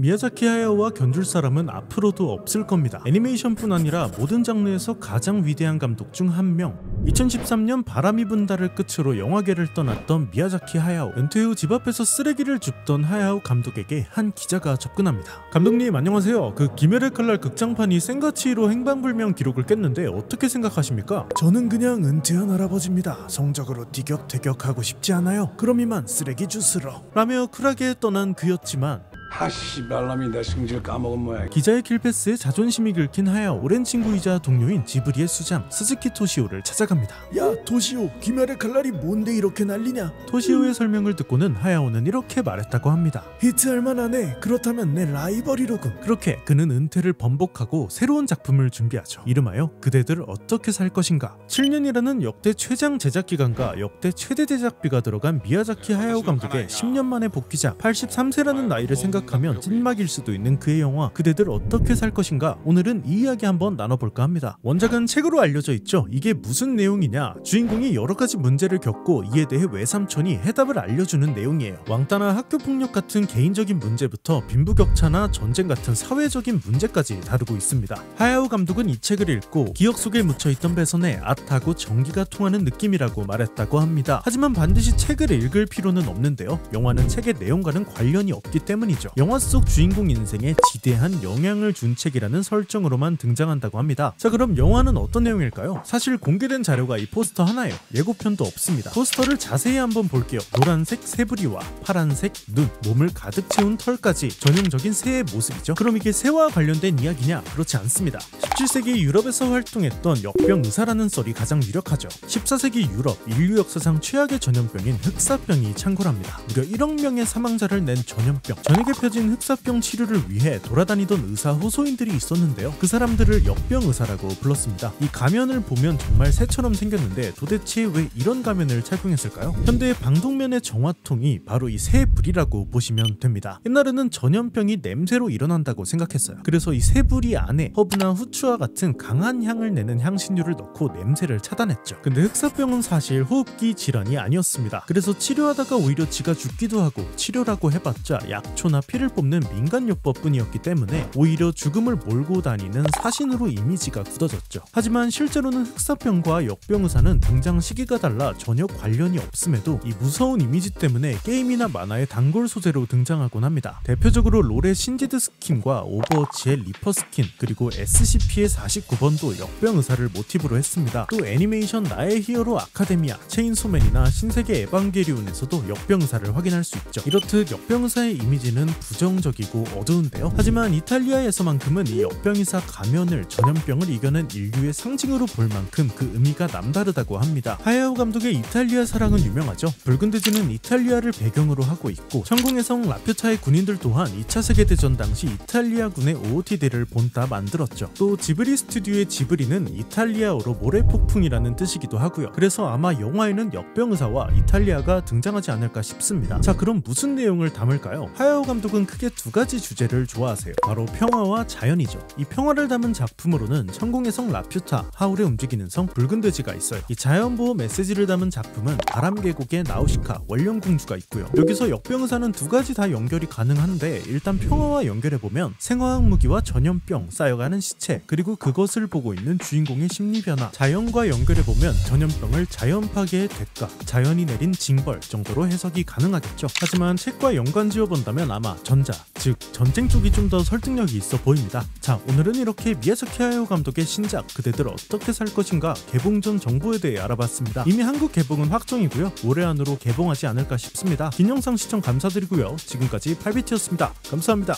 미야자키 하야오와 견줄 사람은 앞으로도 없을 겁니다. 애니메이션뿐 아니라 모든 장르에서 가장 위대한 감독 중 한 명. 2013년 바람이 분다를 끝으로 영화계를 떠났던 미야자키 하야오. 은퇴 후 집 앞에서 쓰레기를 줍던 하야오 감독에게 한 기자가 접근합니다. 감독님 안녕하세요. 그 김열의 칼날 극장판이 센가치로 행방불명 기록을 깼는데 어떻게 생각하십니까? 저는 그냥 은퇴한 할아버지입니다. 성적으로 티격태격하고 싶지 않아요. 그럼 이만 쓰레기 주스러 라며 쿨하게 떠난 그였지만 씨발놈이 내 승질 까먹은 모양. 기자의 킬패스에 자존심이 긁힌 하야오. 오랜 친구이자 동료인 지브리의 수장 스즈키 토시오를 찾아갑니다. 야 토시오, 김열의 칼날이 뭔데 이렇게 난리냐? 토시오의 설명을 듣고는 하야오는 이렇게 말했다고 합니다. 히트할 만하네. 그렇다면 내 라이벌이로군. 그렇게 그는 은퇴를 번복하고 새로운 작품을 준비하죠. 이름하여 그대들 어떻게 살 것인가. 7년이라는 역대 최장 제작 기간과 역대 최대 제작비가 들어간 미야자키 하야오 감독의 10년 만의 복귀작. 83세라는 나이를 생각하면 찐막일 수도 있는 그의 영화 그대들 어떻게 살 것인가. 오늘은 이 이야기 한번 나눠볼까 합니다. 원작은 책으로 알려져 있죠. 이게 무슨 내용이냐. 주인공이 여러가지 문제를 겪고 이에 대해 외삼촌이 해답을 알려주는 내용이에요. 왕따나 학교폭력 같은 개인적인 문제부터 빈부격차나 전쟁 같은 사회적인 문제까지 다루고 있습니다. 하야오 감독은 이 책을 읽고 기억 속에 묻혀있던 배선에 앗하고 전기가 통하는 느낌이라고 말했다고 합니다. 하지만 반드시 책을 읽을 필요는 없는데요. 영화는 책의 내용과는 관련이 없기 때문이죠. 영화 속 주인공 인생에 지대한 영향을 준 책이라는 설정으로만 등장한다고 합니다. 자, 그럼 영화는 어떤 내용일까요? 사실 공개된 자료가 이 포스터 하나예요. 예고편도 없습니다. 포스터를 자세히 한번 볼게요. 노란색 새부리와 파란색 눈, 몸을 가득 채운 털까지 전형적인 새의 모습이죠. 그럼 이게 새와 관련된 이야기냐? 그렇지 않습니다. 17세기 유럽에서 활동했던 역병 의사라는 썰이 가장 유력하죠. 14세기 유럽 인류 역사상 최악의 전염병인 흑사병이 창궐합니다. 무려 1억 명의 사망자를 낸 전염병. 전역에 펴진 흑사병 치료를 위해 돌아다니던 의사 호소인들이 있었는데요. 그 사람들을 역병 의사라고 불렀습니다. 이 가면을 보면 정말 새처럼 생겼는데 도대체 왜 이런 가면을 착용했을까요? 현대의 방독면의 정화통이 바로 이 새불이라고 보시면 됩니다. 옛날에는 전염병이 냄새로 일어난다고 생각했어요. 그래서 이 새불이 안에 허브나 후추와 같은 강한 향을 내는 향신료를 넣고 냄새를 차단했죠. 근데 흑사병은 사실 호흡기 질환이 아니었습니다. 그래서 치료하다가 오히려 지가 죽기도 하고, 치료라고 해봤자 약초나 피를 뽑는 민간요법 뿐이었기 때문에 오히려 죽음을 몰고 다니는 사신으로 이미지가 굳어졌죠. 하지만 실제로는 흑사병과 역병의사는 등장 시기가 달라 전혀 관련이 없음에도 이 무서운 이미지 때문에 게임이나 만화의 단골 소재로 등장하곤 합니다. 대표적으로 롤의 신지드 스킨과 오버워치의 리퍼 스킨, 그리고 SCP의 49번도 역병의사를 모티브로 했습니다. 또 애니메이션 나의 히어로 아카데미아, 체인소맨이나 신세계 에반게리온에서도 역병의사를 확인할 수 있죠. 이렇듯 역병의사의 이미지는 부정적이고 어두운데요. 하지만 이탈리아에서만큼은 이 역병의사 가면을 전염병을 이겨낸 인류의 상징으로 볼 만큼 그 의미가 남다르다고 합니다. 하야오 감독의 이탈리아 사랑은 유명하죠. 붉은 돼지는 이탈리아를 배경으로 하고 있고, 천공의 성 라퓨타의 군인들 또한 2차 세계대전 당시 이탈리아군의 OOTD를 본따 만들었죠. 또 지브리 스튜디오의 지브리는 이탈리아어로 모래폭풍이라는 뜻이기도 하고요. 그래서 아마 영화에는 역병의사와 이탈리아가 등장하지 않을까 싶습니다. 자, 그럼 무슨 내용을 담을까요? 하야오 감독은 크게 두 가지 주제를 좋아하세요. 바로 평화와 자연이죠. 이 평화를 담은 작품으로는 천공의 성 라퓨타, 하울의 움직이는 성, 붉은 돼지가 있어요. 이 자연보호 메시지를 담은 작품은 바람계곡의 나우시카, 원령공주가 있고요. 여기서 역병의사는 두 가지 다 연결이 가능한데, 일단 평화와 연결해보면 생화학 무기와 전염병, 쌓여가는 시체, 그리고 그것을 보고 있는 주인공의 심리변화. 자연과 연결해보면 전염병을 자연 파괴의 대가, 자연이 내린 징벌 정도로 해석이 가능하겠죠. 하지만 책과 연관 지어본다면 아마 전자, 즉 전쟁 쪽이 좀 더 설득력이 있어 보입니다. 자, 오늘은 이렇게 미야자키 하야오 감독의 신작 그대들 어떻게 살 것인가 개봉 전 정보에 대해 알아봤습니다. 이미 한국 개봉은 확정이고요. 올해 안으로 개봉하지 않을까 싶습니다. 긴 영상 시청 감사드리고요. 지금까지 팔비트였습니다. 감사합니다.